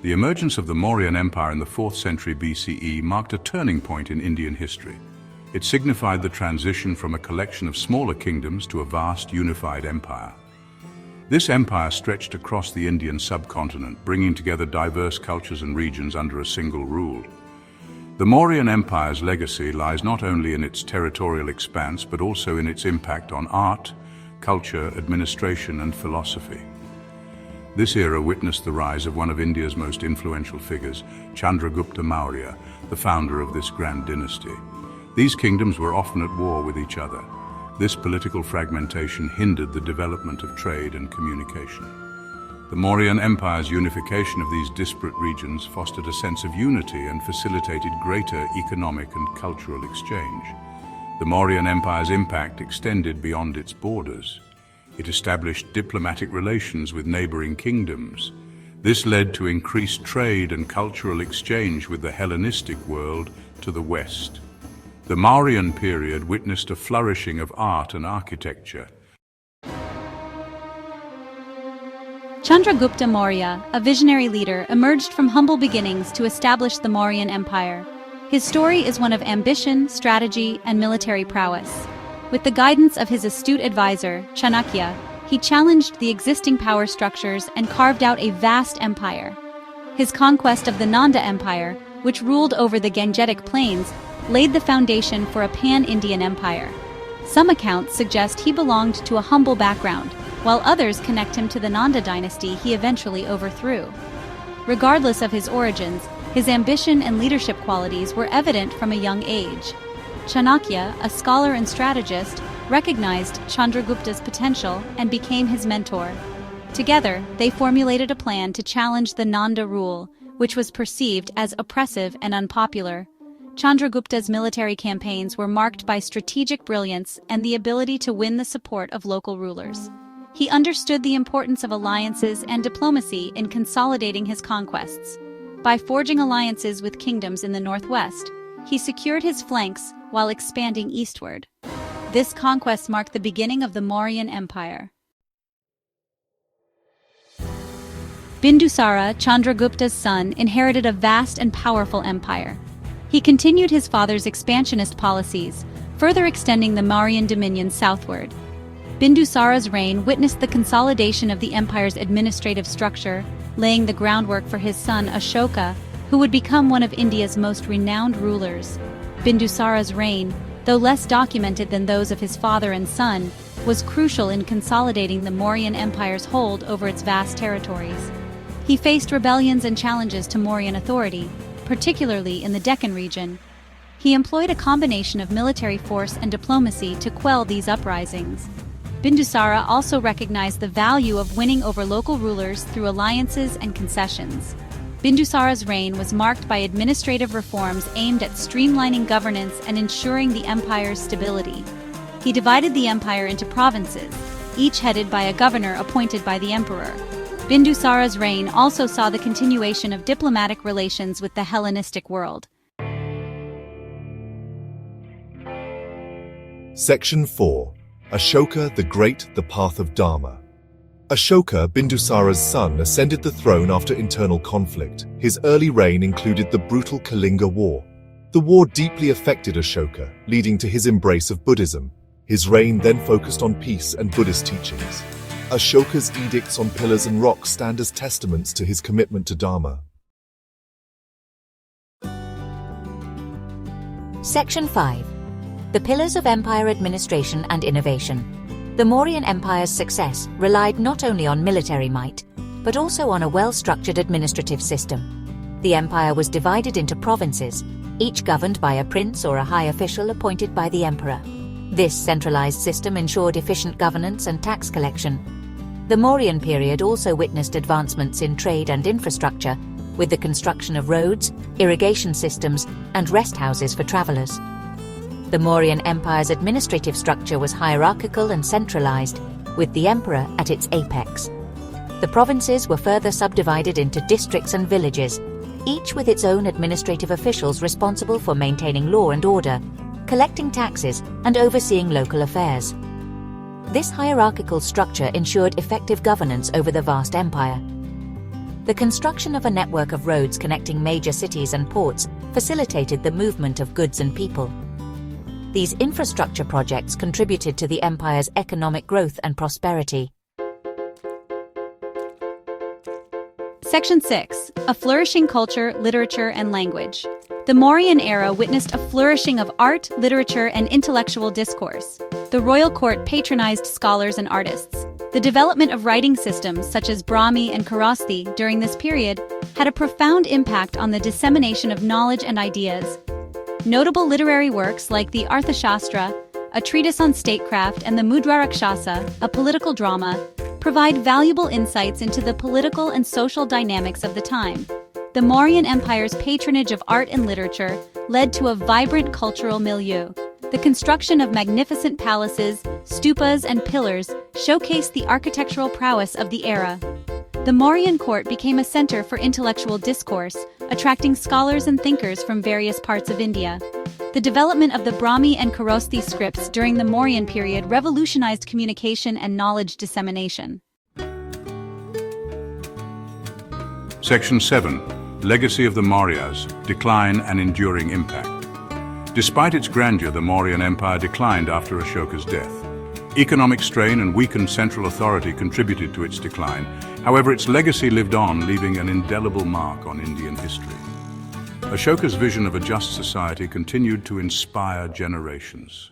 The emergence of the Mauryan Empire in the 4th century BCE marked a turning point in Indian history. It signified the transition from a collection of smaller kingdoms to a vast, unified empire. This empire stretched across the Indian subcontinent, bringing together diverse cultures and regions under a single rule. The Mauryan Empire's legacy lies not only in its territorial expanse, but also in its impact on art, culture, administration, and philosophy. This era witnessed the rise of one of India's most influential figures, Chandragupta Maurya, the founder of this grand dynasty. These kingdoms were often at war with each other. This political fragmentation hindered the development of trade and communication. The Mauryan Empire's unification of these disparate regions fostered a sense of unity and facilitated greater economic and cultural exchange. The Mauryan Empire's impact extended beyond its borders. It established diplomatic relations with neighboring kingdoms. This led to increased trade and cultural exchange with the Hellenistic world to the west. The Mauryan period witnessed a flourishing of art and architecture. Chandragupta Maurya, a visionary leader, emerged from humble beginnings to establish the Mauryan Empire. His story is one of ambition, strategy, and military prowess. With the guidance of his astute advisor, Chanakya, he challenged the existing power structures and carved out a vast empire. His conquest of the Nanda Empire, which ruled over the Gangetic Plains, laid the foundation for a pan-Indian empire. Some accounts suggest he belonged to a humble background, while others connect him to the Nanda dynasty he eventually overthrew. Regardless of his origins, his ambition and leadership qualities were evident from a young age. Chanakya, a scholar and strategist, recognized Chandragupta's potential and became his mentor. Together, they formulated a plan to challenge the Nanda rule, which was perceived as oppressive and unpopular. Chandragupta's military campaigns were marked by strategic brilliance and the ability to win the support of local rulers. He understood the importance of alliances and diplomacy in consolidating his conquests. By forging alliances with kingdoms in the northwest, he secured his flanks while expanding eastward. This conquest marked the beginning of the Mauryan Empire. Bindusara, Chandragupta's son, inherited a vast and powerful empire. He continued his father's expansionist policies, further extending the Mauryan dominion southward. Bindusara's reign witnessed the consolidation of the empire's administrative structure, laying the groundwork for his son Ashoka, who would become one of India's most renowned rulers. Bindusara's reign, though less documented than those of his father and son, was crucial in consolidating the Mauryan Empire's hold over its vast territories. He faced rebellions and challenges to Mauryan authority, particularly in the Deccan region. He employed a combination of military force and diplomacy to quell these uprisings. Bindusara also recognized the value of winning over local rulers through alliances and concessions. Bindusara's reign was marked by administrative reforms aimed at streamlining governance and ensuring the empire's stability. He divided the empire into provinces, each headed by a governor appointed by the emperor. Bindusara's reign also saw the continuation of diplomatic relations with the Hellenistic world. Section 4. Ashoka the Great, the Path of Dharma. Ashoka, Bindusara's son, ascended the throne after internal conflict. His early reign included the brutal Kalinga War. The war deeply affected Ashoka, leading to his embrace of Buddhism. His reign then focused on peace and Buddhist teachings. Ashoka's edicts on pillars and rocks stand as testaments to his commitment to Dharma. Section 5. The Pillars of Empire Administration and Innovation. The Mauryan Empire's success relied not only on military might, but also on a well-structured administrative system. The empire was divided into provinces, each governed by a prince or a high official appointed by the emperor. This centralized system ensured efficient governance and tax collection. The Mauryan period also witnessed advancements in trade and infrastructure, with the construction of roads, irrigation systems, and rest houses for travelers. The Mauryan Empire's administrative structure was hierarchical and centralized, with the emperor at its apex. The provinces were further subdivided into districts and villages, each with its own administrative officials responsible for maintaining law and order, collecting taxes, and overseeing local affairs. This hierarchical structure ensured effective governance over the vast empire. The construction of a network of roads connecting major cities and ports facilitated the movement of goods and people. These infrastructure projects contributed to the empire's economic growth and prosperity. Section 6. A flourishing culture, literature, and language. The Mauryan era witnessed a flourishing of art, literature, and intellectual discourse. The royal court patronized scholars and artists. The development of writing systems such as Brahmi and Kharosthi during this period had a profound impact on the dissemination of knowledge and ideas. Notable literary works like the Arthashastra, a treatise on statecraft, and the Mudrarakshasa, a political drama, provide valuable insights into the political and social dynamics of the time. The Mauryan Empire's patronage of art and literature led to a vibrant cultural milieu. The construction of magnificent palaces, stupas, and pillars showcased the architectural prowess of the era. The Mauryan court became a center for intellectual discourse, attracting scholars and thinkers from various parts of India. The development of the Brahmi and Kharosthi scripts during the Mauryan period revolutionized communication and knowledge dissemination. Section 7. Legacy of the Mauryas, Decline and Enduring Impact. Despite its grandeur, the Mauryan Empire declined after Ashoka's death. Economic strain and weakened central authority contributed to its decline. However, its legacy lived on, leaving an indelible mark on Indian history. Ashoka's vision of a just society continued to inspire generations.